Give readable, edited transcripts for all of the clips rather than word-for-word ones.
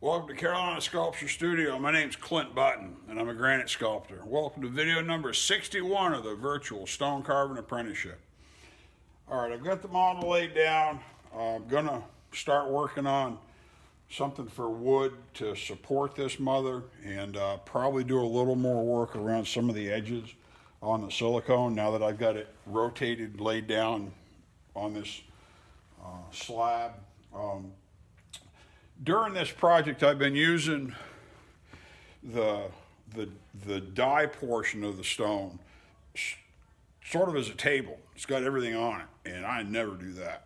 Welcome to Carolina Sculpture Studio. My name's Clint Button, and I'm a granite sculptor. Welcome to video number 61 of the virtual stone carving apprenticeship. All right, I've got the model laid down. I'm gonna start working on something for wood to support this mother, and probably do a little more work around some of the edges on the silicone now that I've got it rotated, laid down on this slab. During this project, I've been using the die portion of the stone sort of as a table. It's got everything on it, and I never do that.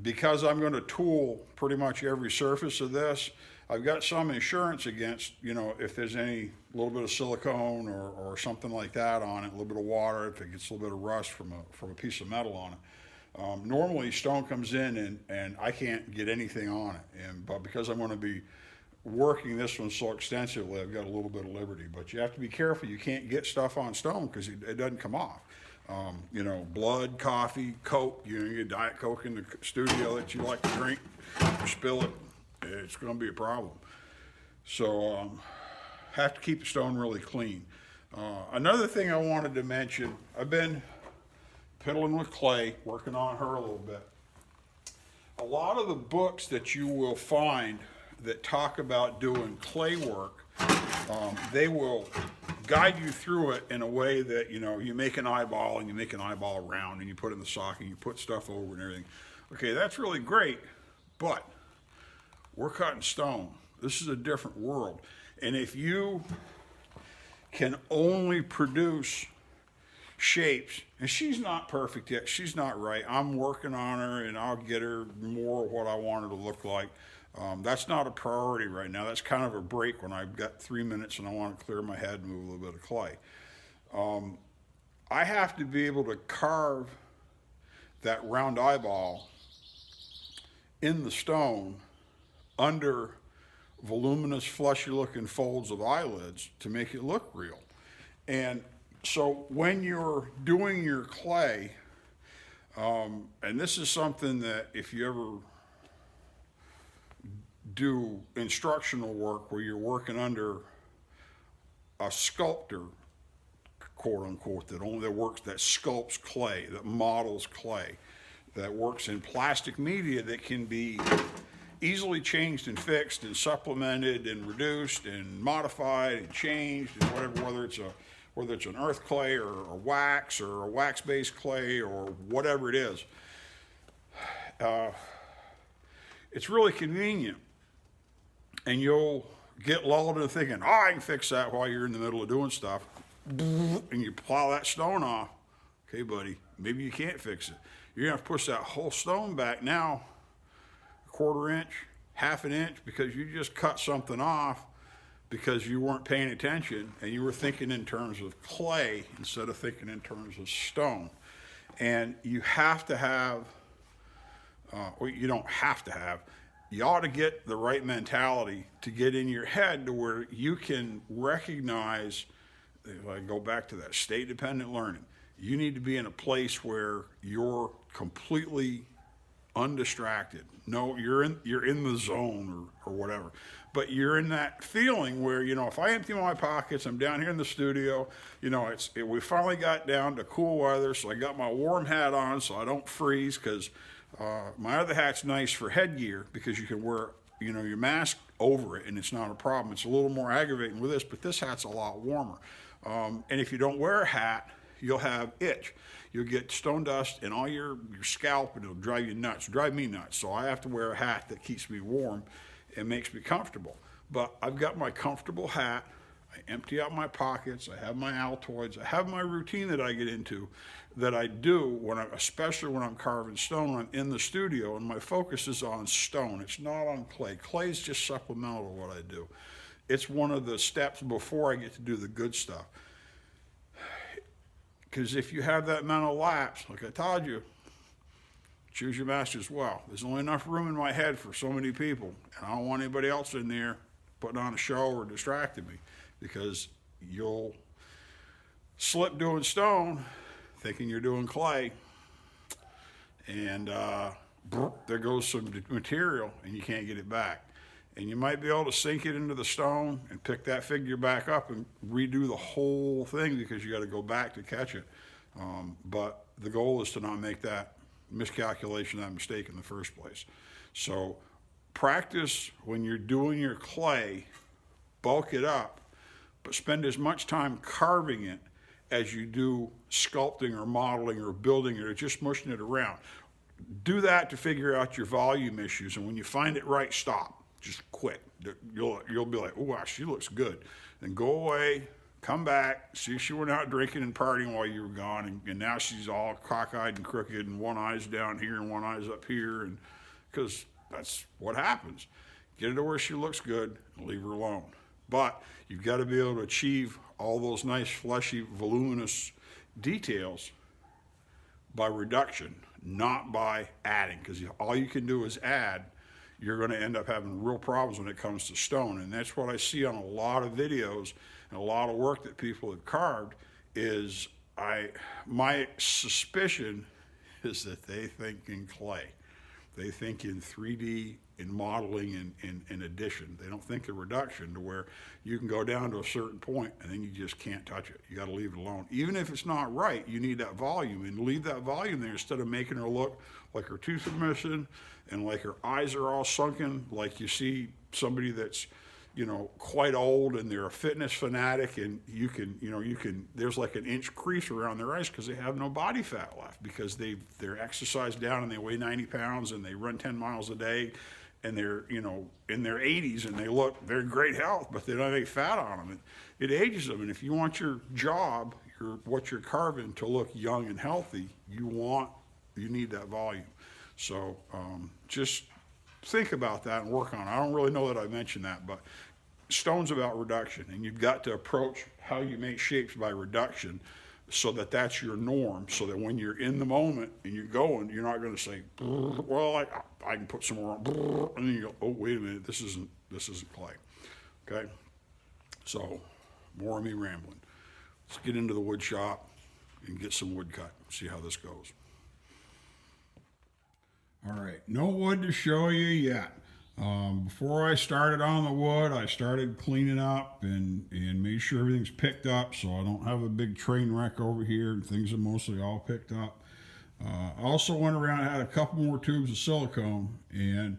Because I'm going to tool pretty much every surface of this, I've got some insurance against, if there's any little bit of silicone or something like that on it, a little bit of water, if it gets a little bit of rust from a piece of metal on it. Normally stone comes in and I can't get anything on it, but because I'm going to be working this one so extensively, I've got a little bit of liberty. But you have to be careful. You can't get stuff on stone because it doesn't come off. Blood, coffee, Coke, you get Diet Coke in the studio that you like to drink, you spill it, it's going to be a problem. So have to keep the stone really clean. Another thing I wanted to mention, I've been piddling with clay, working on her a little bit. A lot of the books that you will find that talk about doing clay work, they will guide you through it in a way that, you make an eyeball and you make an eyeball round and you put it in the socket and you put stuff over and everything. Okay, that's really great, but we're cutting stone. This is a different world. And if you can only produce shapes, and she's not perfect yet, she's not right, I'm working on her and I'll get her more of what I want her to look like. That's not a priority right now. That's kind of a break when I've got 3 minutes and I want to clear my head and move a little bit of clay. I have to be able to carve that round eyeball in the stone under voluminous, fleshy looking folds of eyelids to make it look real. And so when you're doing your clay, and this is something that if you ever do instructional work where you're working under a sculptor, quote unquote, that sculpts clay, that models clay, that works in plastic media that can be easily changed and fixed and supplemented and reduced and modified and changed and whatever, whether it's an earth clay or a wax-based clay or whatever it is. It's really convenient. And you'll get lulled into thinking, I can fix that while you're in the middle of doing stuff. And you plow that stone off. Okay, buddy, maybe you can't fix it. You're gonna have to push that whole stone back now, a 1/4 inch, 1/2 inch, because you just cut something off because you weren't paying attention and you were thinking in terms of clay instead of thinking in terms of stone. And you have to have, you don't have to have, you ought to get the right mentality to get in your head to where you can recognize, if I go back to that state-dependent learning, you need to be in a place where you're completely undistracted. No, you're in the zone or whatever, but you're in that feeling where, if I empty my pockets, I'm down here in the studio, we finally got down to cool weather, so I got my warm hat on so I don't freeze, because my other hat's nice for headgear because you can wear, your mask over it and it's not a problem. It's a little more aggravating with this, but this hat's a lot warmer. And if you don't wear a hat, you'll have itch. You'll get stone dust in all your scalp and it'll drive you nuts, drive me nuts. So I have to wear a hat that keeps me warm and makes me comfortable. But I've got my comfortable hat. I empty out my pockets, I have my Altoids, I have my routine that I get into, that I do especially when I'm carving stone, when I'm in the studio, and my focus is on stone. It's not on clay. Clay is just supplemental to what I do. It's one of the steps before I get to do the good stuff. Because if you have that mental lapse, like I told you, choose your masters well. There's only enough room in my head for so many people, and I don't want anybody else in there putting on a show or distracting me, because you'll slip doing stone thinking you're doing clay, and there goes some material and you can't get it back. and you might be able to sink it into the stone and pick that figure back up and redo the whole thing because you got to go back to catch it. But the goal is to not make that miscalculation, that mistake in the first place. So practice when you're doing your clay, bulk it up, but spend as much time carving it as you do sculpting or modeling or building it or just mushing it around. Do that to figure out your volume issues, and when you find it right, stop. Just quit. You'll be like, oh wow, she looks good. Then go away, come back, see if she went out drinking and partying while you were gone, and now she's all cockeyed and crooked, and one eye's down here and one eye's up here, and because that's what happens. Get her to where she looks good and leave her alone. But you've got to be able to achieve all those nice, fleshy, voluminous details by reduction, not by adding, because all you can do is add. You're going to end up having real problems when it comes to stone. And that's what I see on a lot of videos and a lot of work that people have carved is my suspicion is that they think in clay. They think in 3D, in modeling, in addition. They don't think in reduction to where you can go down to a certain point and then you just can't touch it. You got to leave it alone. Even if it's not right, you need that volume, and leave that volume there instead of making her look like her teeth are missing and like her eyes are all sunken, like you see somebody that's, quite old and they're a fitness fanatic, and you can there's like an inch crease around their eyes because they have no body fat left, because they're exercised down and they weigh 90 pounds and they run 10 miles a day, and they're in their 80s and they're in great health, but they don't have any fat on them. It ages them. And if you want your job, what you're carving to look young and healthy, you need that volume. So just think about that and work on it. I don't really know that I mentioned that, but stone's about reduction, and you've got to approach how you make shapes by reduction so that that's your norm, so that when you're in the moment and you're going, you're not going to say, well, I can put some more on, and then you go, oh, wait a minute, this isn't clay. Okay? So, more of me rambling. Let's get into the wood shop and get some wood cut, see how this goes. All right, no wood to show you yet. Before I started on the wood, I started cleaning up and made sure everything's picked up so I don't have a big train wreck over here, and things are mostly all picked up. I also went around and had a couple more tubes of silicone, and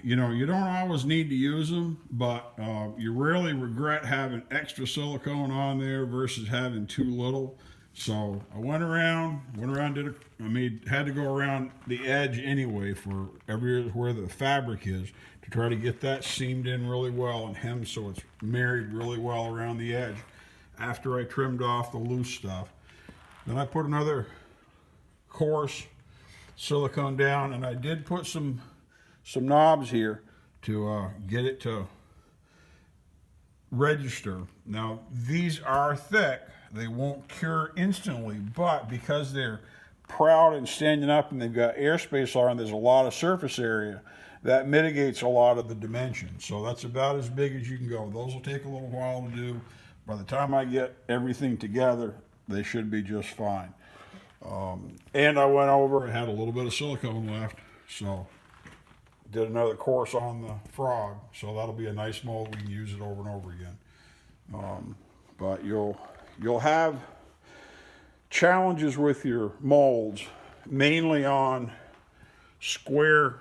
you don't always need to use them, but you rarely regret having extra silicone on there versus having too little. So I went around, had to go around the edge anyway for where the fabric is to try to get that seamed in really well and hemmed so it's married really well around the edge after I trimmed off the loose stuff. Then I put another coarse silicone down, and I did put some knobs here to get it to register. Now these are thick. They won't cure instantly, but because they're proud and standing up and they've got airspace on and there's a lot of surface area, that mitigates a lot of the dimensions. So that's about as big as you can go. Those will take a little while to do. By the time I get everything together, they should be just fine. And I went over and had a little bit of silicone left, so did another course on the frog. So that'll be a nice mold. We can use it over and over again. But you'll have challenges with your molds, mainly on square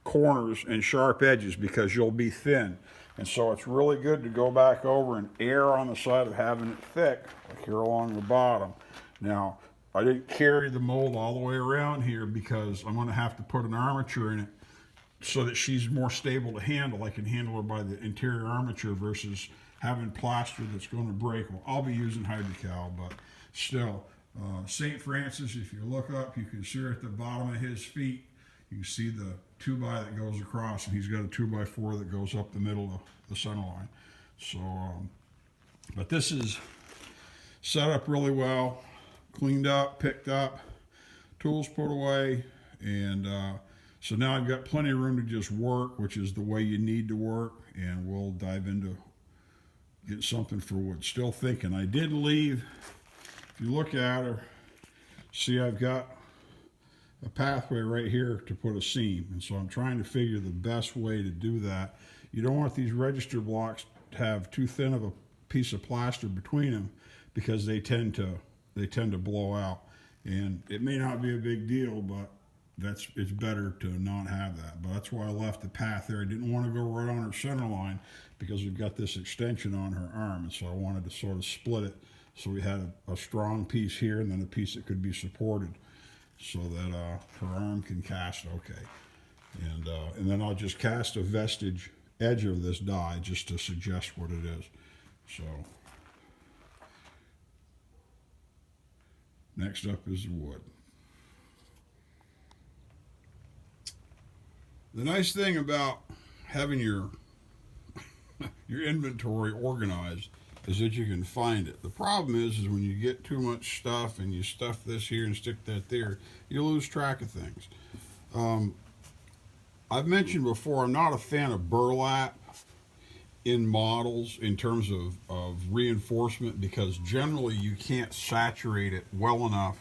corners and sharp edges, because you'll be thin. And so it's really good to go back over and err on the side of having it thick, like here along the bottom. Now, I didn't carry the mold all the way around here because I'm going to have to put an armature in it so that she's more stable to handle. I can handle her by the interior armature versus having plaster that's going to break. Well, I'll be using hydrocal, but still, St. Francis, if you look up, you can see at the bottom of his feet, you can see the 2x that goes across, and he's got a 2x4 that goes up the middle of the center line. So, but this is set up really well, cleaned up, picked up, tools put away, and so now I've got plenty of room to just work, which is the way you need to work, and we'll dive into get something for wood. Still thinking. I did leave, if you look at her, see I've got a pathway right here to put a seam. And so I'm trying to figure the best way to do that. You don't want these register blocks to have too thin of a piece of plaster between them, because they tend to blow out. And it may not be a big deal, but it's better to not have that. But that's why I left the path there. I didn't want to go right on her center line, because we've got this extension on her arm, and so I wanted to sort of split it so we had a strong piece here and then a piece that could be supported, so that her arm can cast okay. And then I'll just cast a vestige edge of this die just to suggest what it is. So next up is the wood. The nice thing about having your inventory organized is that you can find it. The problem is when you get too much stuff and you stuff this here and stick that there, you lose track of things. I've mentioned before, I'm not a fan of burlap in models in terms of reinforcement, because generally you can't saturate it well enough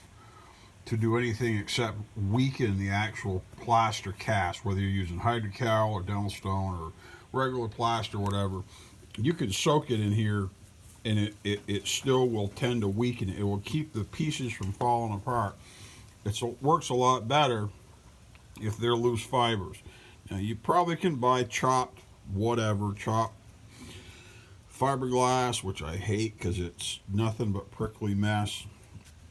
to do anything except weaken the actual plaster cast, whether you're using hydrocal or dental stone or regular plaster, whatever. You can soak it in here and it still will tend to weaken it. It will keep the pieces from falling apart. It works a lot better if they're loose fibers. Now you probably can buy chopped fiberglass, which I hate because it's nothing but prickly mess.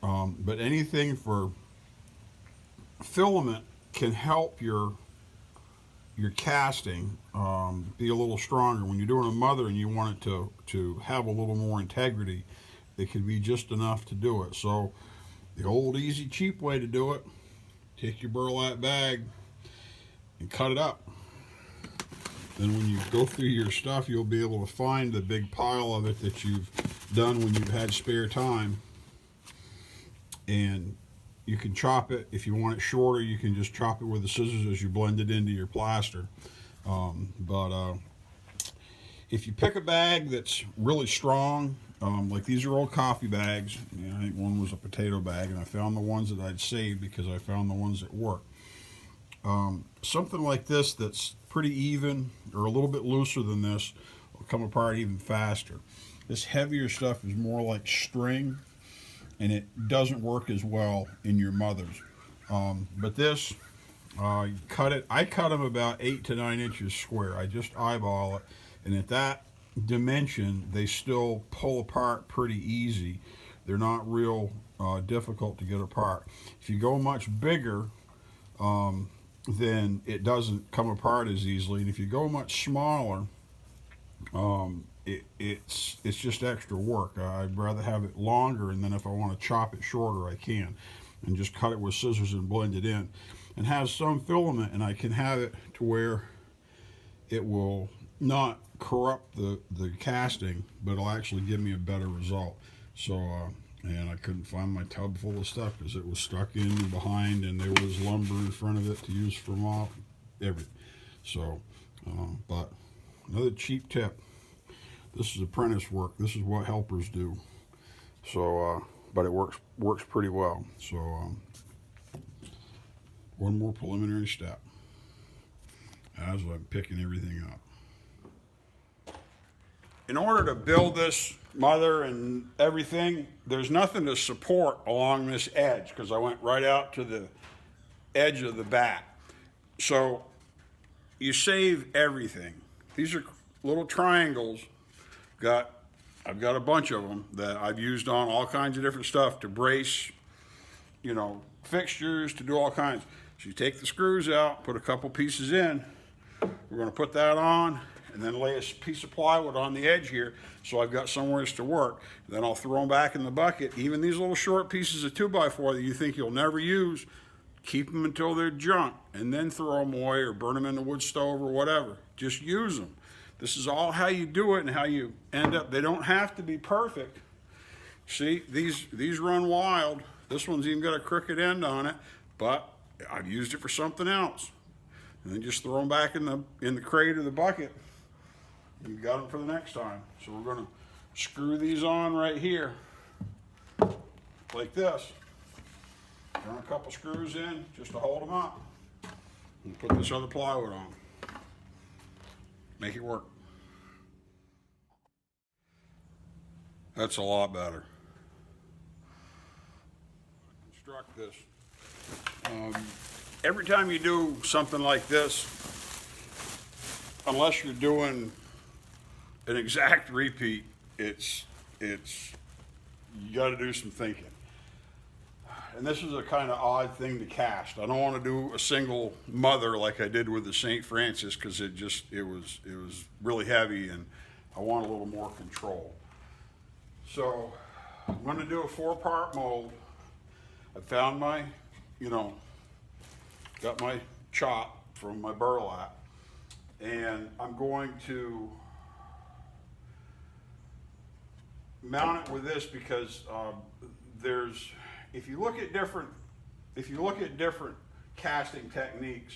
But anything for filament can help your casting be a little stronger. When you're doing a mother and you want it to have a little more integrity, it can be just enough to do it. So the old easy cheap way to do it, take your burlap bag and cut it up. Then when you go through your stuff, you'll be able to find the big pile of it that you've done when you've had spare time. And you can chop it. If you want it shorter, you can just chop it with the scissors as you blend it into your plaster. If you pick a bag that's really strong, like these are old coffee bags. I think one was a potato bag, and I found the ones that I'd saved because I found the ones that work. Something like this that's pretty even or a little bit looser than this will come apart even faster. This heavier stuff is more like string, and it doesn't work as well in your mothers. But this, you cut it. I cut them about 8 to 9 inches square. I just eyeball it, and at that dimension, they still pull apart pretty easy. They're not real difficult to get apart. If you go much bigger, then it doesn't come apart as easily. And if you go much smaller, it's just extra work. I'd rather have it longer, and then if I want to chop it shorter, I can, and just cut it with scissors and blend it in, and have some filament, and I can have it to where it will not corrupt the casting, but it'll actually give me a better result. So and I couldn't find my tub full of stuff because it was stuck in behind, and there was lumber in front of it to use for everything. So but another cheap tip, this is apprentice work. This is what helpers do. So but it works pretty well. So one more preliminary step as I'm picking everything up. In order to build this mother and everything, there's nothing to support along this edge because I went right out to the edge of the back. So you save everything. These are little triangles. I've got a bunch of them that I've used on all kinds of different stuff to brace, fixtures, to do all kinds. So you take the screws out, put a couple pieces in. We're going to put that on, and then lay a piece of plywood on the edge here so I've got somewhere to work. Then I'll throw them back in the bucket. Even these little short pieces of 2x4 that you think you'll never use, keep them until they're junk, and then throw them away or burn them in the wood stove or whatever. Just use them. This is all how you do it and how you end up. They don't have to be perfect. See, these run wild. This one's even got a crooked end on it, but I've used it for something else. And then just throw them back in the crate or the bucket. You got them for the next time. So we're going to screw these on right here, like this. Turn a couple screws in just to hold them up. And put this other plywood on. Make it work. That's a lot better. Construct this. Every time you do something like this, unless you're doing an exact repeat, you got to do some thinking. And this is a kind of odd thing to cast. I don't want to do a single mother like I did with the St. Francis, because it was really heavy, and I want a little more control. So I'm going to do a 4-part mold. I found my, got my chop from my burlap, and I'm going to mount it with this because if you look at different casting techniques,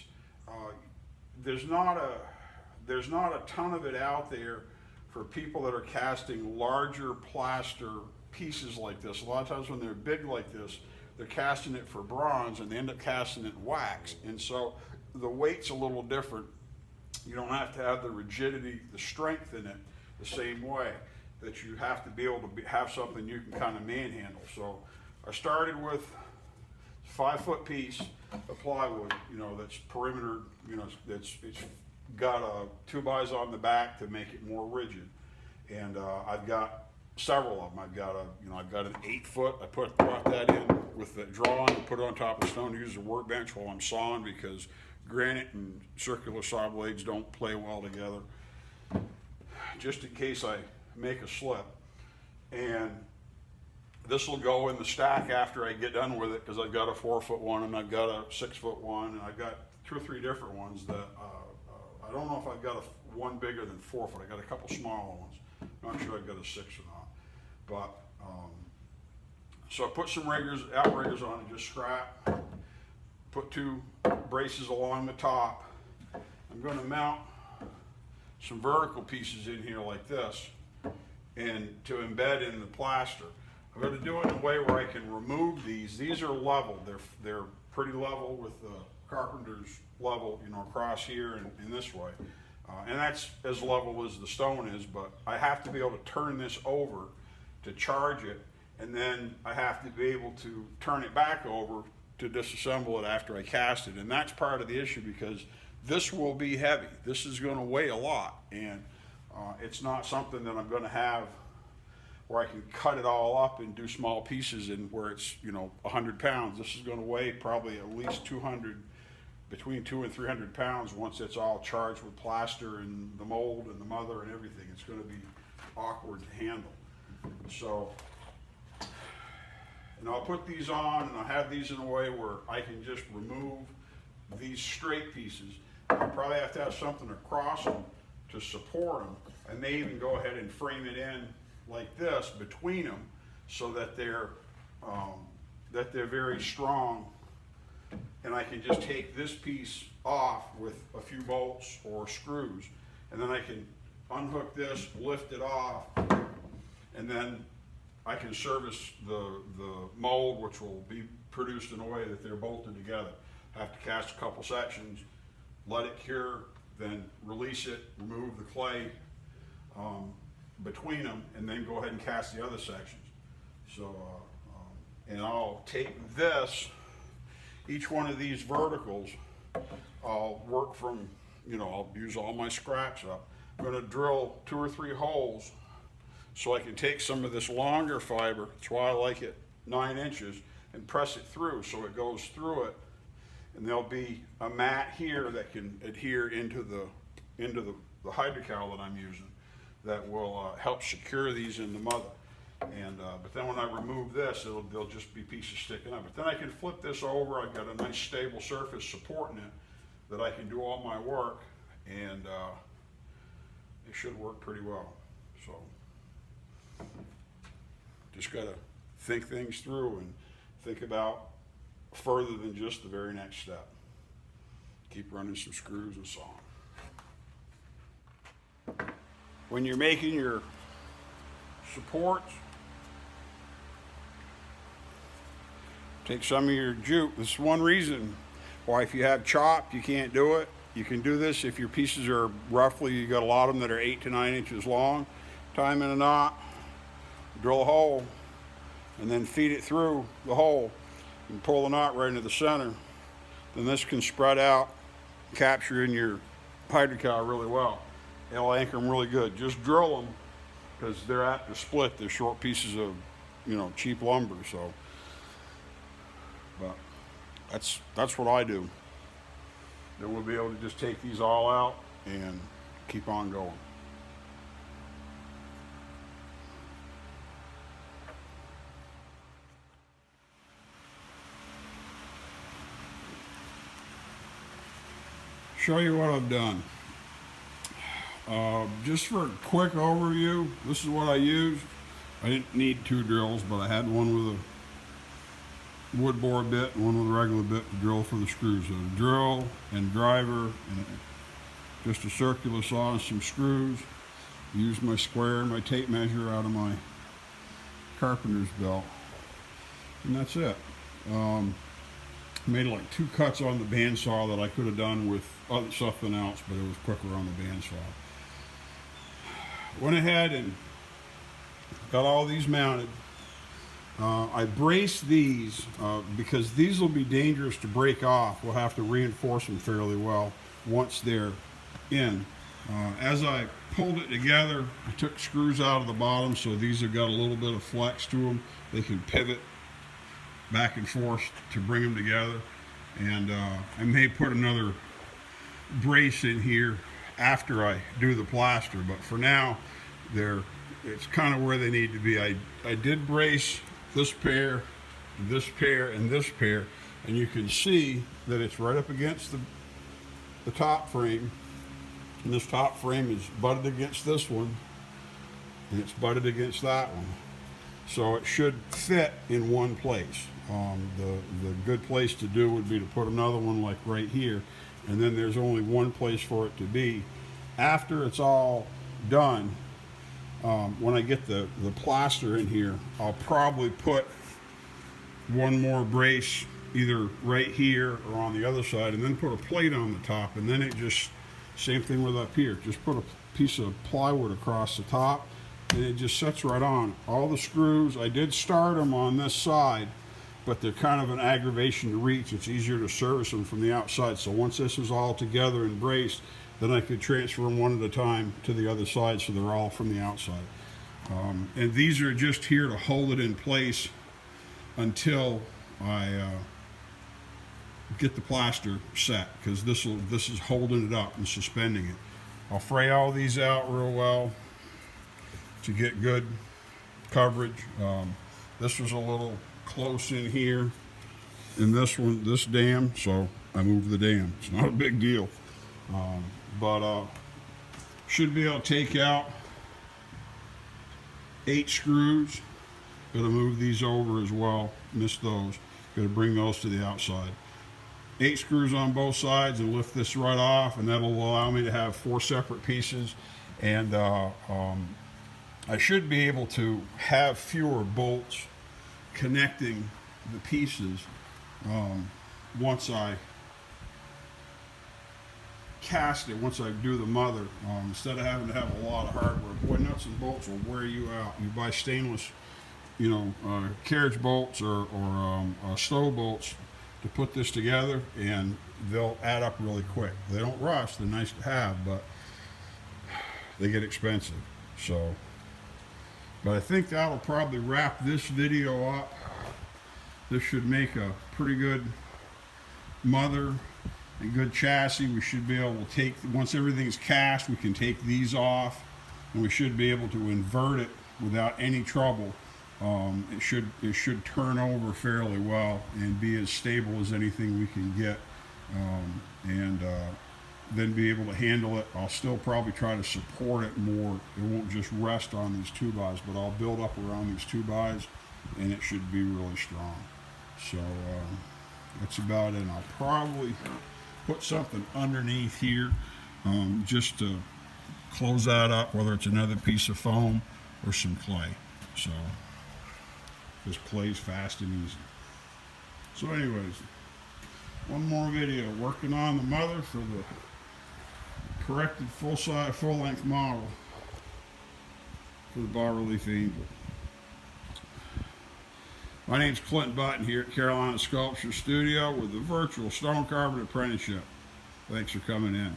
there's not a ton of it out there for people that are casting larger plaster pieces like this. A lot of times when they're big like this, they're casting it for bronze and they end up casting it wax. And so the weight's a little different. You don't have to have the rigidity, the strength in it the same way, that you have to be able to have something you can kind of manhandle. So I started with a 5-foot piece of plywood, that's perimeter, it's got 2x on the back to make it more rigid. And I've got several of them. I've got an 8-foot. I brought that in with the drawn and put it on top of the stone to use as a workbench while I'm sawing, because granite and circular saw blades don't play well together, just in case I make a slip. And this will go in the stack after I get done with it, because I've got a 4-foot one and I've got a 6-foot one, and I've got 2 or 3 different ones that I don't know if I've got one bigger than 4 foot. I got a couple smaller ones. I'm not sure I've got a 6 or not. But so I put some outriggers on and just scrap. Put 2 braces along the top. I'm going to mount some vertical pieces in here like this, and to embed in the plaster. I'm going to do it in a way where I can remove these. These are level. They're pretty level with the carpenter's level, across here and this way. And that's as level as the stone is, but I have to be able to turn this over to charge it, and then I have to be able to turn it back over to disassemble it after I cast it. And that's part of the issue, because this will be heavy. This is going to weigh a lot, and it's not something that I'm going to have where I can cut it all up and do small pieces and where it's 100 pounds. This is going to weigh probably at least 200, between 200 and 300 pounds once it's all charged with plaster and the mold and the mother and everything. It's going to be awkward to handle. So, I'll put these on, and I'll have these in a way where I can just remove these straight pieces. I'll probably have to have something across them to support them. I may even go ahead and frame it in like this between them, so that they're very strong, and I can just take this piece off with a few bolts or screws, and then I can unhook this, lift it off, and then I can service the mold, which will be produced in a way that they're bolted together. I have to cast a couple sections, let it cure, then release it, remove the clay between them, and then go ahead and cast the other sections. So, and I'll take this, each one of these verticals, I'll work from, I'll use all my scraps up. I'm going to drill 2 or 3 holes so I can take some of this longer fiber, that's why I like it 9 inches, and press it through so it goes through it. And there'll be a mat here that can adhere into the hydrocal that I'm using, that will help secure these in the mother. And but then when I remove this, they'll just be pieces sticking up. But then I can flip this over. I've got a nice stable surface supporting it that I can do all my work, and it should work pretty well. So just got to think things through and think about further than just the very next step. Keep running some screws and sawing. When you're making your supports, Take some of your jute. This is one reason why if you have chopped, you can't do it. You can do this if your pieces are roughly, you got a lot of them that are 8 to 9 inches long. Tie them in a knot, drill a hole, and then feed it through the hole and pull the knot right into the center. Then this can spread out, capture in your hydrocal really well. It'll anchor them really good. Just drill them because they're apt to split. They're short pieces of, cheap lumber. So, but that's what I do. Then we'll be able to just take these all out and keep on going. Show you what I've done. Just for a quick overview, this is what I used. I didn't need 2 drills, but I had one with a wood bore bit and one with a regular bit to drill for the screws. So a drill and driver and just a circular saw and some screws. Used my square and my tape measure out of my carpenter's belt. And that's it. Made like 2 cuts on the bandsaw that I could have done with something else, but it was quicker on the bandsaw. Went ahead and got all these mounted. I braced these because these will be dangerous to break off. We'll have to reinforce them fairly well once they're in. As I pulled it together, I took screws out of the bottom, so these have got a little bit of flex to them. They can pivot back and forth to bring them together. And I may put another brace in here after I do the plaster, but for now it's kind of where they need to be. I did brace this pair, and this pair, and you can see that it's right up against the top frame, and this top frame is butted against this one, and it's butted against that one, so it should fit in one place. The good place to do would be to put another one like right here, and then there's only one place for it to be. After it's all done, when I get the plaster in here, I'll probably put one more brace either right here or on the other side, and then put a plate on the top, and then it just, same thing with up here, just put a piece of plywood across the top, and it just sets right on. All the screws, I did start them on this side, but they're kind of an aggravation to reach. It's easier to service them from the outside. So once this is all together and braced, then I could transfer them one at a time to the other side, so they're all from the outside. And these are just here to hold it in place until I get the plaster set, because this is holding it up and suspending it. I'll fray all these out real well to get good coverage. This was a little close in here in this dam, so I moved the dam. It's not a big deal, but should be able to take out 8 screws. Gonna move these over as well, missed those. Gonna bring those to the outside. 8 screws on both sides and lift this right off, and that'll allow me to have 4 separate pieces. And I should be able to have fewer bolts connecting the pieces once I cast it, once I do the mother, instead of having to have a lot of hardware. Boy, nuts and bolts will wear you out. You buy stainless, carriage bolts or slow bolts to put this together, and they'll add up really quick. They don't rust, they're nice to have, but they get expensive. So, but I think that'll probably wrap this video up. This should make a pretty good mother and good chassis. We should be able to take, once everything's cast, we can take these off, and we should be able to invert it without any trouble. It should turn over fairly well and be as stable as anything we can get, and then be able to handle it. I'll still probably try to support it more. It won't just rest on these 2x, but I'll build up around these 2x, and it should be really strong. So that's about it. And I'll probably put something underneath here just to close that up, whether it's another piece of foam or some clay. So this clay's fast and easy. So anyways, one more video working on the mother for the corrected full-size, full-length model for the bas-relief angel. My name's Clint Button here at Carolina Sculpture Studio with the virtual stone carving apprenticeship. Thanks for coming in.